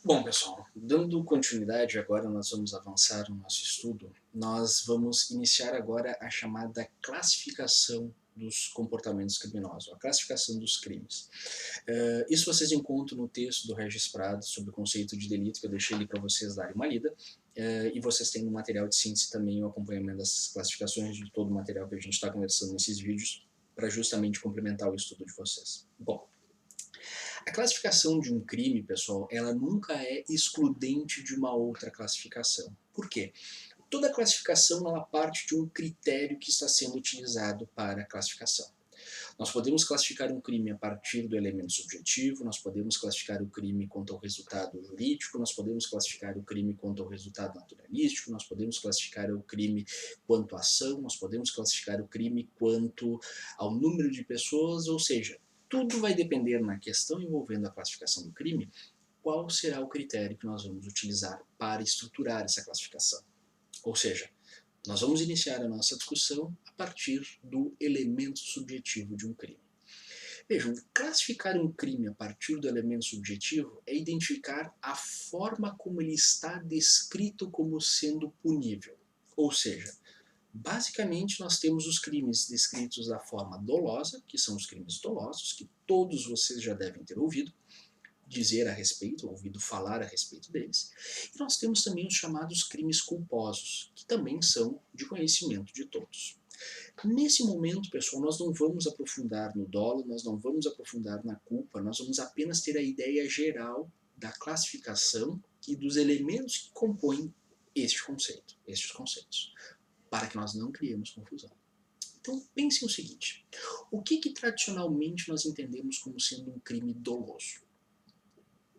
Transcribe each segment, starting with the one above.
Bom, pessoal, dando continuidade, agora nós vamos avançar no nosso estudo. Nós vamos iniciar agora a chamada classificação dos comportamentos criminosos, a classificação dos crimes. Isso vocês encontram no texto do Regis Prado sobre o conceito de delito, que eu deixei ali para vocês darem uma lida, e vocês têm no material de síntese também o acompanhamento das classificações de todo o material que a gente está conversando nesses vídeos, para justamente complementar o estudo de vocês. Bom, a classificação de um crime, pessoal, ela nunca é excludente de uma outra classificação. Por quê? Toda classificação ela parte de um critério que está sendo utilizado para a classificação. Nós podemos classificar um crime a partir do elemento subjetivo, nós podemos classificar o crime quanto ao resultado jurídico, nós podemos classificar o crime quanto ao resultado naturalístico, nós podemos classificar o crime quanto à ação, nós podemos classificar o crime quanto ao número de pessoas, ou seja, tudo vai depender na questão envolvendo a classificação do crime, qual será o critério que nós vamos utilizar para estruturar essa classificação. Ou seja, nós vamos iniciar a nossa discussão a partir do elemento subjetivo de um crime. Vejam, classificar um crime a partir do elemento subjetivo é identificar a forma como ele está descrito como sendo punível. Ou seja, basicamente nós temos os crimes descritos da forma dolosa, que são os crimes dolosos, que todos vocês já devem ter ouvido dizer a respeito, ouvido falar a respeito deles. E nós temos também os chamados crimes culposos, que também são de conhecimento de todos. Nesse momento, pessoal, nós não vamos aprofundar no dolo, nós não vamos aprofundar na culpa, nós vamos apenas ter a ideia geral da classificação e dos elementos que compõem este conceito, estes conceitos, para que nós não criemos confusão. Então, pensem o seguinte, o que tradicionalmente nós entendemos como sendo um crime doloso?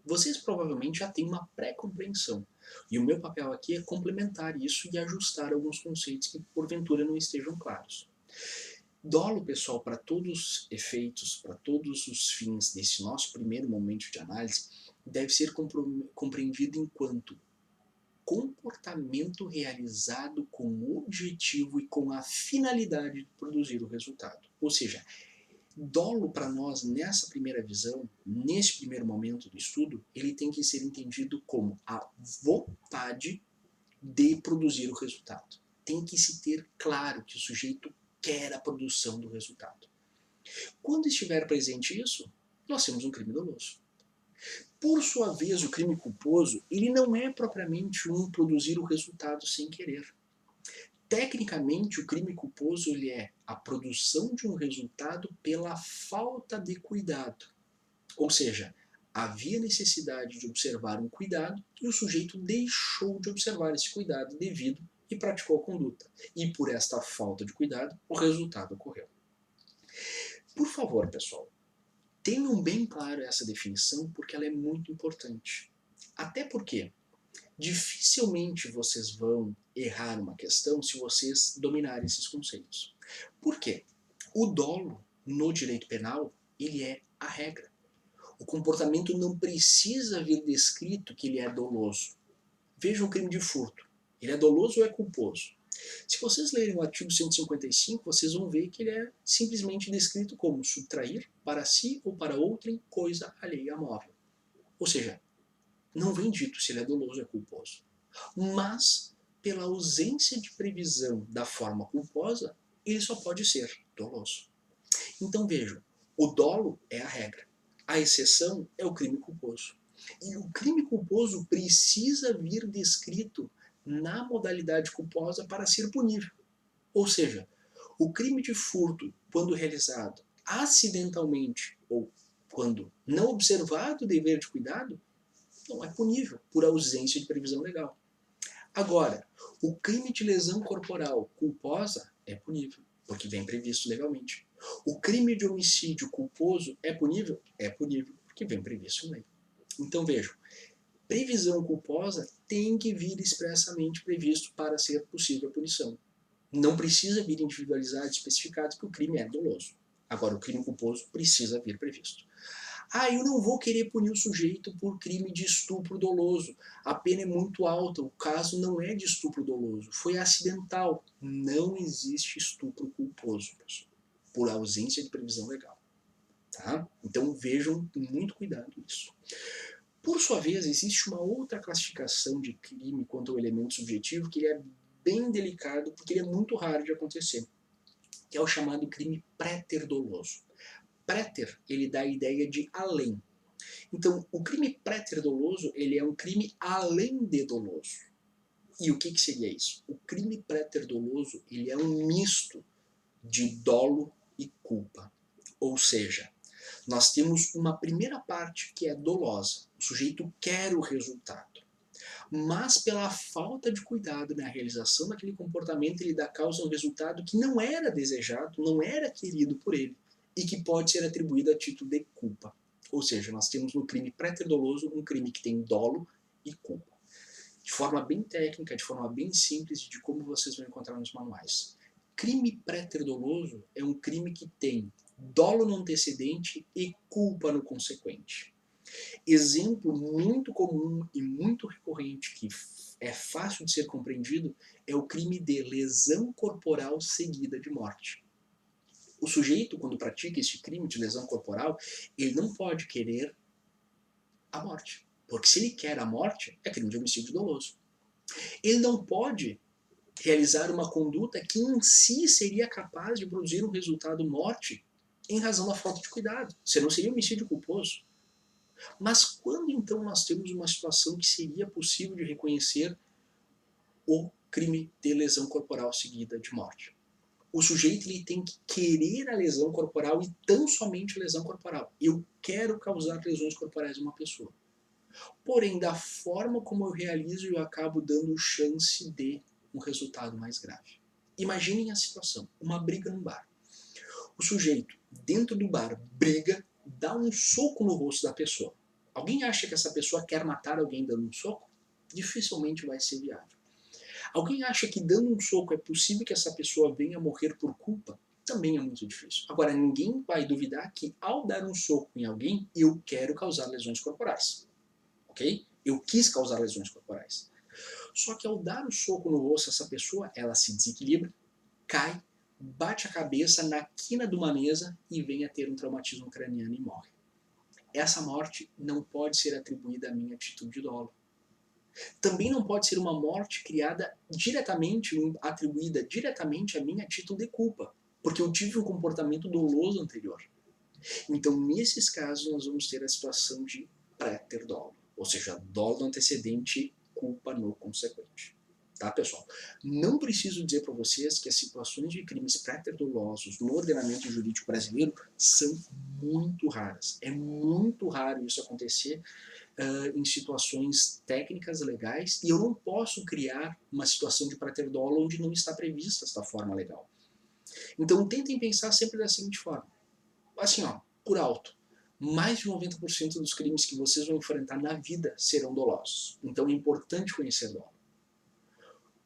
Vocês provavelmente já têm uma pré-compreensão, e o meu papel aqui é complementar isso e ajustar alguns conceitos que porventura não estejam claros. Dolo, pessoal, para todos os efeitos, para todos os fins desse nosso primeiro momento de análise, deve ser compreendido enquanto comportamento realizado com o objetivo e com a finalidade de produzir o resultado. Ou seja, dolo para nós, nessa primeira visão, nesse primeiro momento do estudo, ele tem que ser entendido como a vontade de produzir o resultado. Tem que se ter claro que o sujeito quer a produção do resultado. Quando estiver presente isso, nós temos um crime doloso. Por sua vez, o crime culposo, ele não é propriamente um produzir o resultado sem querer. Tecnicamente, o crime culposo ele é a produção de um resultado pela falta de cuidado. Ou seja, havia necessidade de observar um cuidado e o sujeito deixou de observar esse cuidado devido e praticou a conduta. E por esta falta de cuidado, o resultado ocorreu. Por favor, pessoal, tenham bem claro essa definição porque ela é muito importante. Até porque dificilmente vocês vão errar uma questão se vocês dominarem esses conceitos. Por quê? O dolo no direito penal, ele é a regra. O comportamento não precisa vir descrito que ele é doloso. Veja um crime de furto. Ele é doloso ou é culposo? Se vocês lerem o artigo 155, vocês vão ver que ele é simplesmente descrito como subtrair para si ou para outrem coisa alheia a móvel. Ou seja, não vem dito se ele é doloso ou é culposo. Mas, pela ausência de previsão da forma culposa, ele só pode ser doloso. Então vejam, o dolo é a regra. A exceção é o crime culposo. E o crime culposo precisa vir descrito na modalidade culposa para ser punível. Ou seja, o crime de furto, quando realizado acidentalmente ou quando não observado o dever de cuidado, não é punível por ausência de previsão legal. Agora, o crime de lesão corporal culposa é punível, porque vem previsto legalmente. O crime de homicídio culposo é punível? É punível, porque vem previsto em lei. Então vejam, previsão culposa tem que vir expressamente previsto para ser possível a punição. Não precisa vir individualizado e especificado que o crime é doloso. Agora, o crime culposo precisa vir previsto. Eu não vou querer punir o sujeito por crime de estupro doloso. A pena é muito alta, o caso não é de estupro doloso, foi acidental. Não existe estupro culposo, pessoal, por ausência de previsão legal. Tá? Então vejam com muito cuidado isso. Por sua vez, existe uma outra classificação de crime quanto ao elemento subjetivo que ele é bem delicado porque ele é muito raro de acontecer, que é o chamado crime préter-doloso. Préter, ele dá a ideia de além. Então, o crime préter-doloso, ele é um crime além de doloso. E o que seria isso? O crime préter-doloso, ele é um misto de dolo e culpa. Ou seja, nós temos uma primeira parte que é dolosa. O sujeito quer o resultado. Mas pela falta de cuidado na realização daquele comportamento, ele dá causa a um resultado que não era desejado, não era querido por ele e que pode ser atribuído a título de culpa. Ou seja, nós temos no crime préter-doloso um crime que tem dolo e culpa. De forma bem técnica, de forma bem simples, de como vocês vão encontrar nos manuais. Crime préter-doloso é um crime que tem dolo no antecedente e culpa no consequente. Exemplo muito comum e muito recorrente, que é fácil de ser compreendido, é o crime de lesão corporal seguida de morte. O sujeito, quando pratica este crime de lesão corporal, ele não pode querer a morte. Porque se ele quer a morte, é crime de homicídio doloso. Ele não pode realizar uma conduta que em si seria capaz de produzir um resultado morte em razão da falta de cuidado. Senão seria homicídio culposo. Mas quando então nós temos uma situação que seria possível de reconhecer o crime de lesão corporal seguida de morte? O sujeito ele tem que querer a lesão corporal e tão somente a lesão corporal. Eu quero causar lesões corporais a uma pessoa. Porém, da forma como eu realizo, eu acabo dando chance de um resultado mais grave. Imaginem a situação, uma briga no bar. O sujeito, dentro do bar, briga, dá um soco no rosto da pessoa. Alguém acha que essa pessoa quer matar alguém dando um soco? Dificilmente vai ser viável. Alguém acha que dando um soco é possível que essa pessoa venha a morrer por culpa? Também é muito difícil. Agora, ninguém vai duvidar que ao dar um soco em alguém, eu quero causar lesões corporais. Ok? Eu quis causar lesões corporais. Só que ao dar o soco no rosto dessa pessoa, ela se desequilibra, cai, bate a cabeça na quina de uma mesa e vem a ter um traumatismo craniano e morre. Essa morte não pode ser atribuída a mim a título de dolo. Também não pode ser uma morte criada diretamente, atribuída diretamente a mim a título de culpa, porque eu tive um comportamento doloso anterior. Então, nesses casos, nós vamos ter a situação de préter-dolo, ou seja, dolo no antecedente, culpa no consequente. Tá, pessoal? Não preciso dizer para vocês que as situações de crimes préter-dolosos no ordenamento jurídico brasileiro são muito raras. É muito raro isso acontecer em situações técnicas legais, e eu não posso criar uma situação de préter-dolo onde não está prevista esta forma legal. Então, tentem pensar sempre da seguinte forma. Assim, ó, por alto, mais de 90% dos crimes que vocês vão enfrentar na vida serão dolosos. Então é importante conhecer dolo.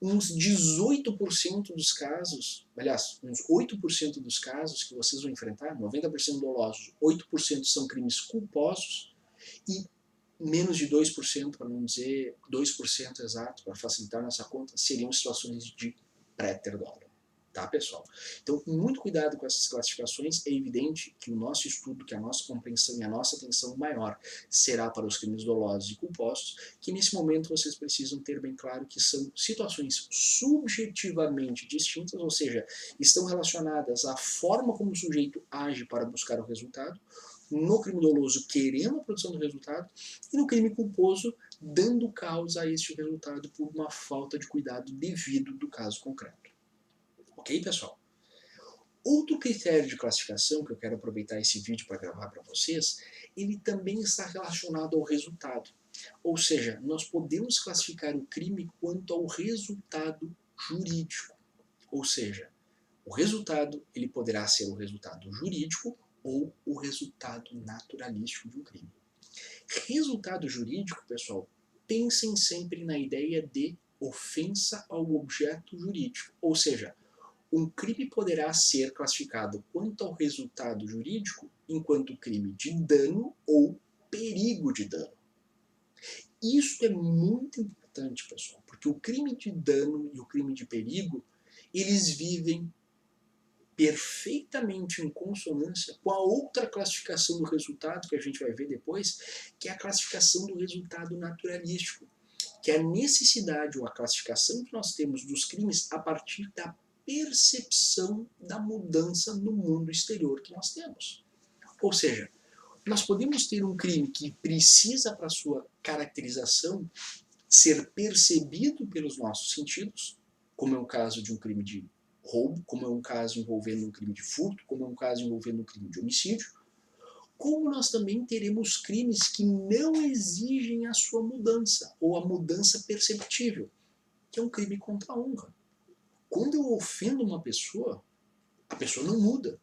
Uns 18% dos casos, aliás, uns 8% dos casos que vocês vão enfrentar, 90% dolosos, 8% são crimes culposos e menos de 2%, para não dizer 2% exato, para facilitar nossa conta, seriam situações de préter-dolo. Tá, pessoal? Então, muito cuidado com essas classificações. É evidente que o nosso estudo, que a nossa compreensão e a nossa atenção maior será para os crimes dolosos e culposos, que nesse momento vocês precisam ter bem claro que são situações subjetivamente distintas, ou seja, estão relacionadas à forma como o sujeito age para buscar o resultado, no crime doloso querendo a produção do resultado, e no crime culposo dando causa a este resultado por uma falta de cuidado devido do caso concreto. Ok, pessoal? Outro critério de classificação que eu quero aproveitar esse vídeo para gravar para vocês, ele também está relacionado ao resultado. Ou seja, nós podemos classificar o crime quanto ao resultado jurídico. Ou seja, o resultado ele poderá ser o resultado jurídico ou o resultado naturalístico de um crime. Resultado jurídico, pessoal, pensem sempre na ideia de ofensa ao objeto jurídico. Ou seja, um crime poderá ser classificado quanto ao resultado jurídico enquanto crime de dano ou perigo de dano. Isso é muito importante, pessoal, porque o crime de dano e o crime de perigo, eles vivem perfeitamente em consonância com a outra classificação do resultado que a gente vai ver depois, que é a classificação do resultado naturalístico, que é a necessidade ou a classificação que nós temos dos crimes a partir da percepção da mudança no mundo exterior que nós temos. Ou seja, nós podemos ter um crime que precisa, para sua caracterização, ser percebido pelos nossos sentidos, como é o caso de um crime de roubo, como é um caso envolvendo um crime de furto, como é um caso envolvendo um crime de homicídio, como nós também teremos crimes que não exigem a sua mudança, ou a mudança perceptível, que é um crime contra a honra. Quando eu ofendo uma pessoa, a pessoa não muda.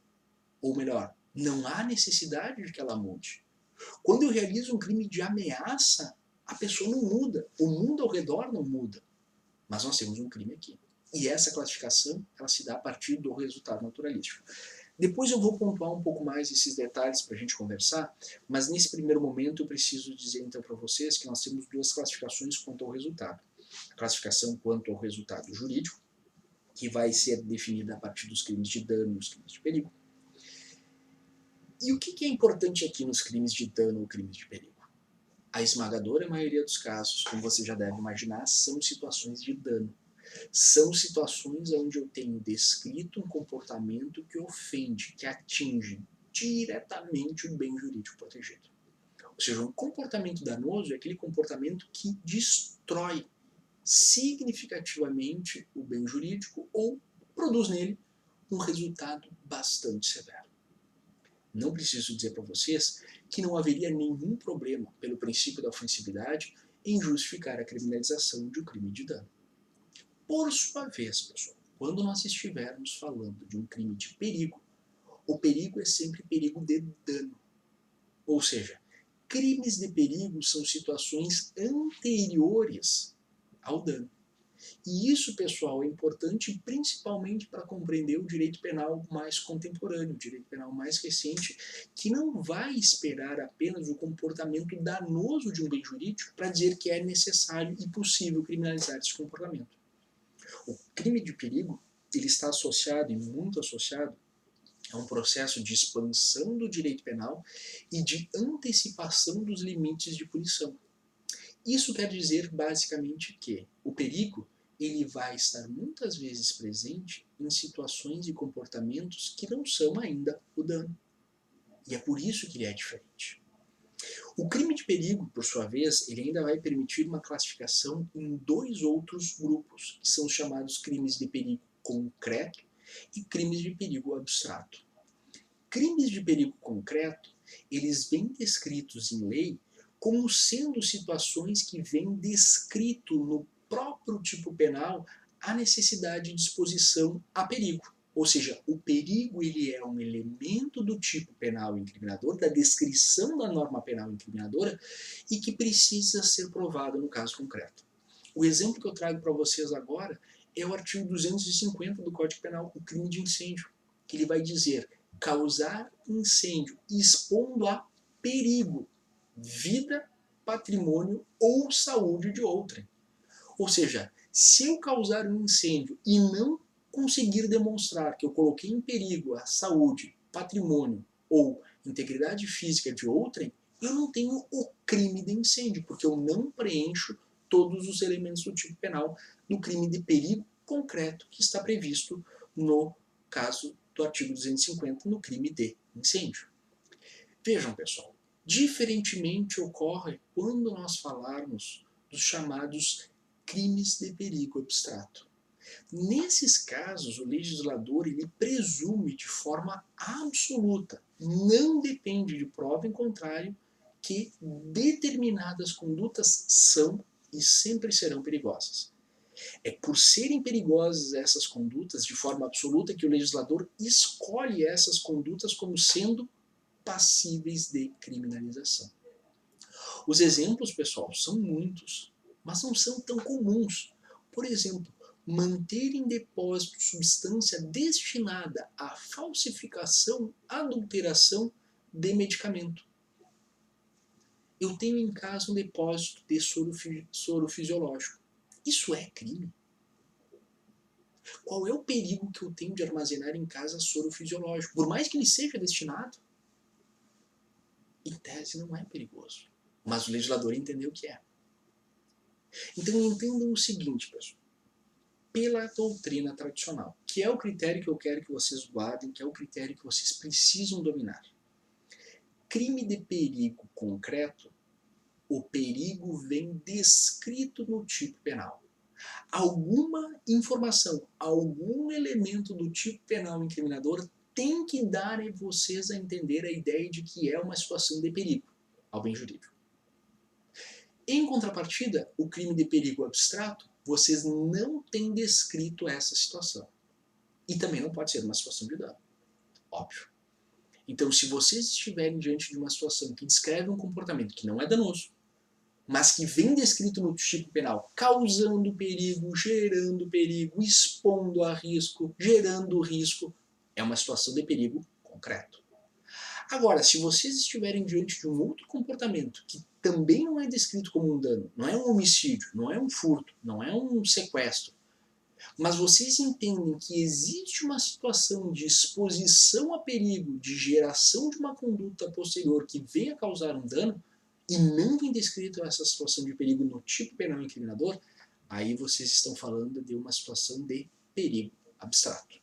Ou melhor, não há necessidade de que ela mude. Quando eu realizo um crime de ameaça, a pessoa não muda. O mundo ao redor não muda. Mas nós temos um crime aqui. E essa classificação ela se dá a partir do resultado naturalístico. Depois eu vou pontuar um pouco mais esses detalhes para a gente conversar, mas nesse primeiro momento eu preciso dizer então para vocês que nós temos duas classificações quanto ao resultado. A classificação quanto ao resultado jurídico, que vai ser definida a partir dos crimes de dano e os crimes de perigo. E o que é importante aqui nos crimes de dano ou crimes de perigo? A esmagadora maioria dos casos, como você já deve imaginar, são situações de dano. São situações onde eu tenho descrito um comportamento que ofende, que atinge diretamente o bem jurídico protegido. Ou seja, um comportamento danoso é aquele comportamento que destrói significativamente o bem jurídico ou produz nele um resultado bastante severo. Não preciso dizer para vocês que não haveria nenhum problema, pelo princípio da ofensividade, em justificar a criminalização de um crime de dano. Por sua vez, pessoal, quando nós estivermos falando de um crime de perigo, o perigo é sempre perigo de dano. Ou seja, crimes de perigo são situações anteriores ao dano. E isso, pessoal, é importante principalmente para compreender o direito penal mais contemporâneo, o direito penal mais recente, que não vai esperar apenas o comportamento danoso de um bem jurídico para dizer que é necessário e possível criminalizar esse comportamento. O crime de perigo ele está associado, e muito associado, a um processo de expansão do direito penal e de antecipação dos limites de punição. Isso quer dizer basicamente que o perigo ele vai estar muitas vezes presente em situações e comportamentos que não são ainda o dano. E é por isso que ele é diferente. O crime de perigo, por sua vez, ele ainda vai permitir uma classificação em dois outros grupos, que são os chamados crimes de perigo concreto e crimes de perigo abstrato. Crimes de perigo concreto, eles vêm descritos em lei como sendo situações que vêm descrito no próprio tipo penal a necessidade de exposição a perigo. Ou seja, o perigo ele é um elemento do tipo penal incriminador, da descrição da norma penal incriminadora e que precisa ser provado no caso concreto. O exemplo que eu trago para vocês agora é o artigo 250 do Código Penal, o crime de incêndio, que ele vai dizer causar incêndio expondo a perigo, vida, patrimônio ou saúde de outrem. Ou seja, se eu causar um incêndio e não conseguir demonstrar que eu coloquei em perigo a saúde, patrimônio ou integridade física de outrem, eu não tenho o crime de incêndio, porque eu não preencho todos os elementos do tipo penal do crime de perigo concreto que está previsto no caso do artigo 250 no crime de incêndio. Vejam, pessoal, diferentemente ocorre quando nós falarmos dos chamados crimes de perigo abstrato. Nesses casos, o legislador ele presume de forma absoluta, não depende de prova em contrário, que determinadas condutas são e sempre serão perigosas. É por serem perigosas essas condutas de forma absoluta que o legislador escolhe essas condutas como sendo passíveis de criminalização. Os exemplos, pessoal, são muitos, mas não são tão comuns. Por exemplo, manter em depósito substância destinada à falsificação, adulteração de medicamento. Eu tenho em casa um depósito de soro fisiológico. Isso é crime? Qual é o perigo que eu tenho de armazenar em casa soro fisiológico? Por mais que ele seja destinado, em tese não é perigoso. Mas o legislador entendeu que é. Então entendam o seguinte, pessoal. Pela doutrina tradicional, que é o critério que eu quero que vocês guardem, que é o critério que vocês precisam dominar. Crime de perigo concreto, o perigo vem descrito no tipo penal. Alguma informação, algum elemento do tipo penal incriminador tem que dar a vocês a entender a ideia de que é uma situação de perigo ao bem jurídico. Em contrapartida, o crime de perigo abstrato, vocês não têm descrito essa situação. E também não pode ser uma situação de dano, óbvio. Então, se vocês estiverem diante de uma situação que descreve um comportamento que não é danoso, mas que vem descrito no tipo penal, causando perigo, gerando perigo, expondo a risco, gerando risco, é uma situação de perigo concreto. Agora, se vocês estiverem diante de um outro comportamento que também não é descrito como um dano, não é um homicídio, não é um furto, não é um sequestro, mas vocês entendem que existe uma situação de exposição a perigo, de geração de uma conduta posterior que venha causar um dano, e não vem descrito essa situação de perigo no tipo penal incriminador, aí vocês estão falando de uma situação de perigo abstrato.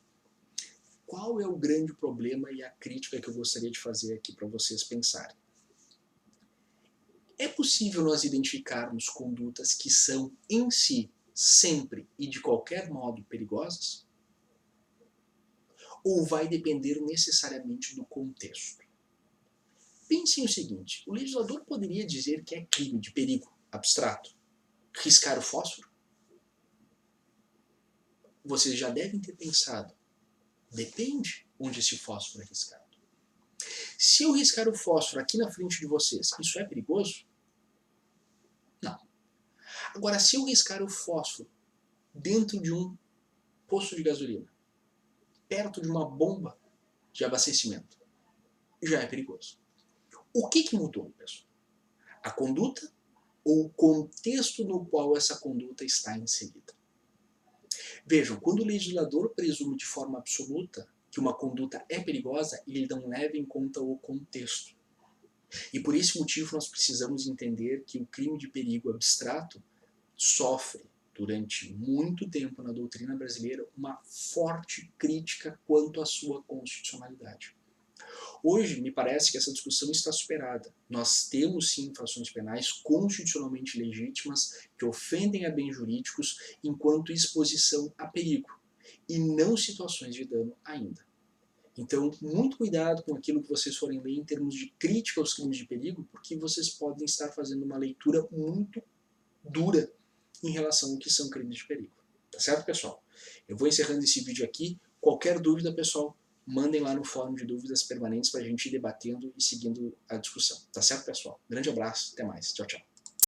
Qual é o grande problema e a crítica que eu gostaria de fazer aqui para vocês pensarem? É possível nós identificarmos condutas que são, em si, sempre e de qualquer modo perigosas? Ou vai depender necessariamente do contexto? Pensem o seguinte, o legislador poderia dizer que é crime de perigo abstrato riscar o fósforo? Vocês já devem ter pensado, depende onde esse fósforo é riscado. Se eu riscar o fósforo aqui na frente de vocês, isso é perigoso? Não. Agora, se eu riscar o fósforo dentro de um posto de gasolina, perto de uma bomba de abastecimento, já é perigoso. O que mudou, pessoal? A conduta ou o contexto no qual essa conduta está inserida? Vejam, quando o legislador presume de forma absoluta que uma conduta é perigosa, ele não leva em conta o contexto. E por esse motivo nós precisamos entender que o crime de perigo abstrato sofre, durante muito tempo na doutrina brasileira, uma forte crítica quanto à sua constitucionalidade. Hoje, me parece que essa discussão está superada. Nós temos sim infrações penais constitucionalmente legítimas que ofendem a bens jurídicos enquanto exposição a perigo, e não situações de dano ainda. Então, muito cuidado com aquilo que vocês forem ler em termos de crítica aos crimes de perigo, porque vocês podem estar fazendo uma leitura muito dura em relação ao que são crimes de perigo. Tá certo, pessoal? Eu vou encerrando esse vídeo aqui. Qualquer dúvida, pessoal, mandem lá no fórum de dúvidas permanentes para a gente ir debatendo e seguindo a discussão. Tá certo, pessoal? Grande abraço, até mais. Tchau, tchau.